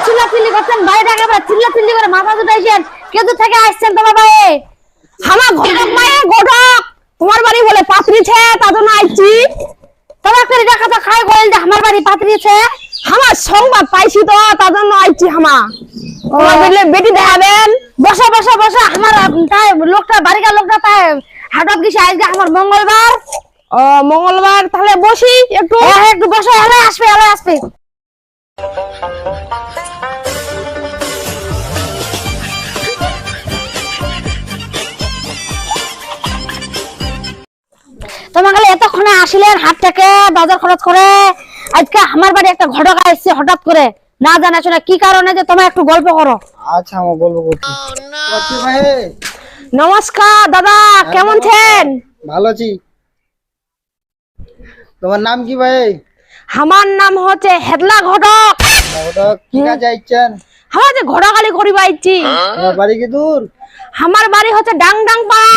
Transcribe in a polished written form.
চিল্লাচিল্লি করছেন বাইরে একেবারে চিল্লাচিল্লি করে মাথা দুটাইছেন কেদু থেকে আসছেন তোমার ভাই আমার ঘটক মায়ে ঘটক তোমার বাড়ি বলে পাত্রীছে তার জন্য আইছি তোমার করে দেখা তো খাই বল যে আমার বাড়ি পাত্রীছে আমার সংবাদ পাইছি তো তার জন্য আইছি হামা তোমার বললে বেটি দেখাবেন বসা বসা বসা আমার তাই লোকটা বাড়িকার লোকটা তাই হঠাৎ গেছে আজকে আমার মঙ্গলবার মঙ্গলবার তাহলে বসি একটু বসো এলে আসবে তোমার গেলে এতক্ষণে আসিলেন হাট থেকে বাজার খরচ করে আজকে আমার বাড়ি একটা ঘটনা আসছে হঠাৎ করে না জানা শোনা কি কারণে যে তোমার একটু গল্প করো। আচ্ছা আমি গল্প করছি। আচ্ছা ভাই নমস্কার দাদা, কেমন আছেন? ভালো আছি। তোমার নাম কি ভাই? আমার নাম হচ্ছে হেদলা ঘটক। ঘটক কি কাজে আইছেন? আমার যে ঘোড়াগালি করিবা আইছি। তোমার বাড়ি কি দূর? আমার বাড়ি হচ্ছে ডাং পাড়া।